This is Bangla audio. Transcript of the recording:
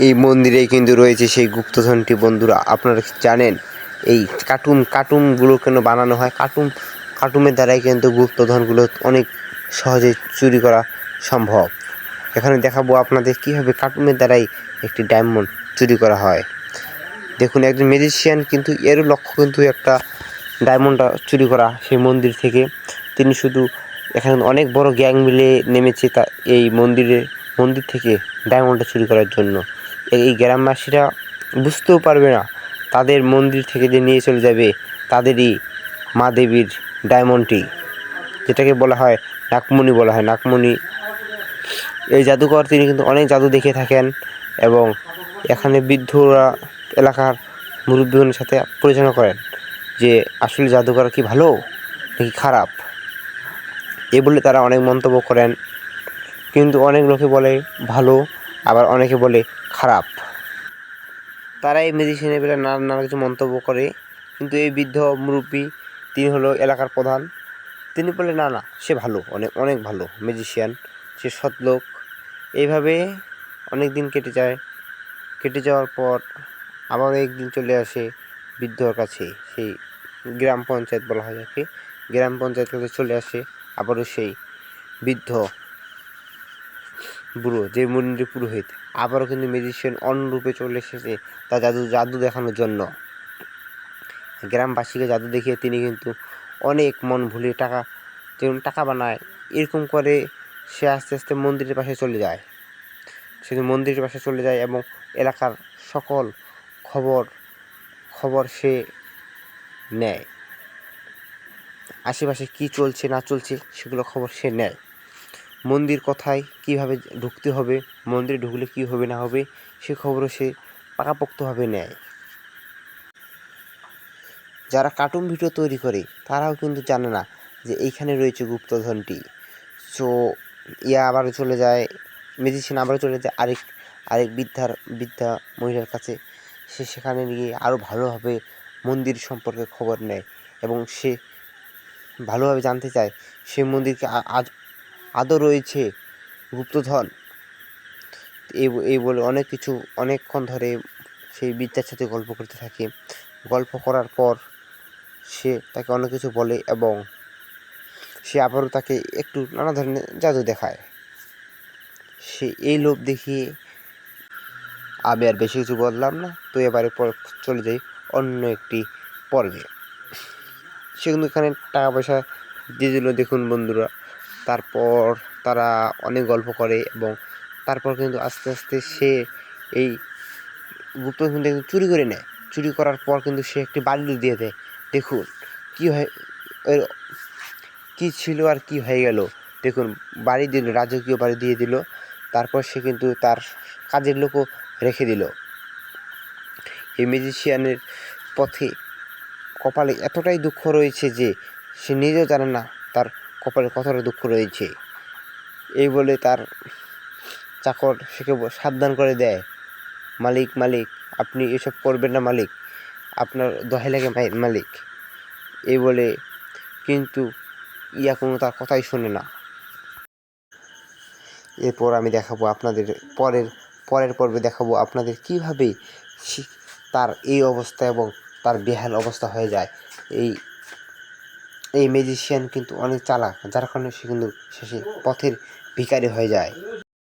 এই মন্দিরে কিন্তু রয়েছে সেই গুপ্তধনটি। বন্ধুরা, আপনারা কি জানেন এই কার্টুনগুলো কেন বানানো হয়? কার্টুনের দ্বারাই কিন্তু গুপ্তধনগুলো অনেক সহজে চুরি করা সম্ভব। এখানে দেখাবো আপনাদের কীভাবে কার্টুনের দ্বারাই একটি ডায়মন্ড চুরি করা হয়। দেখুন, একজন ম্যাজিশিয়ান কিন্তু এর লক্ষ্য কিন্তু একটা ডায়মন্ডটা চুরি করা সেই মন্দির থেকে। তিনি শুধু এখানে অনেক বড় গ্যাং মিলে নেমেছে তা এই মন্দির থেকে ডায়মন্ডটা চুরি করার জন্য। এই গ্রামবাসীরা বুঝতেও পারবে না তাদের মন্দির থেকে যে নিয়ে চলে যাবে তাদেরই মা দেবীর ডায়মন্ডটি, যেটাকে বলা হয় নাগমণি বলা হয়। নাগমণি এই জাদুকর তিনি কিন্তু অনেক জাদু দেখে থাকেন এবং এখানে বৃদ্ধরা এলাকার মুরব্বীদের সাথে পরিচালনা করেন যে আসলে জাদুকর কি ভালো নাকি খারাপ, এ বলে তারা অনেক মন্তব্য করেন। কিন্তু অনেক লোকে বলে ভালো, আবার অনেকে বলে খারাপ। তারা এই ম্যাজিশিয়ানের বেলা নানা কিছু মন্তব্য করে। কিন্তু এই বৃদ্ধ মুরব্বী, তিনি হলো এলাকার প্রধান, তিনি বলে না না, সে ভালো, অনেক অনেক ভালো ম্যাজিশিয়ান, সে সৎ লোক। এইভাবে অনেক দিন কেটে যায়। কেটে যাওয়ার পর আবার একদিন চলে আসে বৃদ্ধর কাছে, সেই গ্রাম পঞ্চায়েত বলা হয় যাকে, গ্রাম পঞ্চায়েত কাছে চলে আসে আবারও সেই বৃদ্ধ বুড়ো, যে মন্দিরের পুরোহিত। আবারও কিন্তু ম্যাজিশিয়ান অন্য রূপে চলে এসেছে তার জাদু দেখানোর জন্য। গ্রামবাসীকে জাদু দেখিয়ে তিনি কিন্তু অনেক মন ভুলিয়ে টাকা বানায়। এরকম করে সে আস্তে আস্তে মন্দিরের পাশে চলে যায়। সে মন্দিরের পাশে চলে যায় এবং এলাকার সকল খবর সে নেয়। আশেপাশে কি চলছে না চলছে সেগুলো খবর সে নেয়। মন্দির কোথায়, কীভাবে ঢুকতে হবে, মন্দিরে ঢুকলে কী হবে না হবে সে খবরও সে পাকাপোক্তভাবে নেয়। যারা কার্টুন ভিডিও তৈরি করে তারাও কিন্তু জানে না যে এইখানে রয়েছে গুপ্তধনটি। সো আবারও চলে যায়, ম্যাজিশিয়ান আবারও চলে যায় আরেক বৃদ্ধা মহিলার কাছে। সে সেখানে গিয়ে আরও ভালোভাবে মন্দির সম্পর্কে খবর নেয় এবং সে ভালোভাবে জানতে চায় সে মন্দিরকে আদৌ রয়েছে গুপ্তধন। এই বলে অনেকক্ষণ ধরে সেই বৃদ্ধার সাথে গল্প করতে থাকে। গল্প করার পর সে তাকে অনেক কিছু বলে এবং সে আবারও তাকে একটু নানা ধরনের জাদু দেখায়। সে এই লোভ দেখিয়ে, আমি আর বেশি কিছু বললাম না, তো এবারে চলে যাই অন্য একটি পর্বে। সে কিন্তু এখানে টাকা পয়সা দিয়ে দিল, দেখুন বন্ধুরা। তারপর তারা অনেক গল্প করে এবং তারপর কিন্তু আস্তে আস্তে সে এই গুপ্তধন কিন্তু চুরি করে নেয়। চুরি করার পর কিন্তু সে একটি বাড়ি দিয়ে দেয়। দেখুন কী হয়, কী ছিল আর কি হয়ে গেল। দেখুন, বাড়ি দিল, রাজকীয় বাড়ি দিয়ে দিল। তারপর সে কিন্তু তার কাজের লোকও রেখে দিল। এই ম্যাজিশিয়ানের পথে কপালে এতটাই দুঃখ রয়েছে যে সে নিজেও জানে না তার কপালে কতটা দুঃখ রয়েছে। এই বলে তার চাকর সেকে সাবধান করে দেয়, মালিক আপনি এসব করবেন না মালিক, আপনার দোহাই লাগে মালিক। এই বলে কিন্তু কোনো তার কথাই শোনে না। এরপর আমি দেখাবো আপনাদের পরের পর্বে দেখাবো আপনাদের কীভাবে তার এই অবস্থা এবং তার বেহাল অবস্থা হয়ে যায়। এই ম্যাজিশিয়ান কিন্তু অনেক চালাক, যার কারণে সে কিন্তু শেষে পথের ভিখারি হয়ে যায়।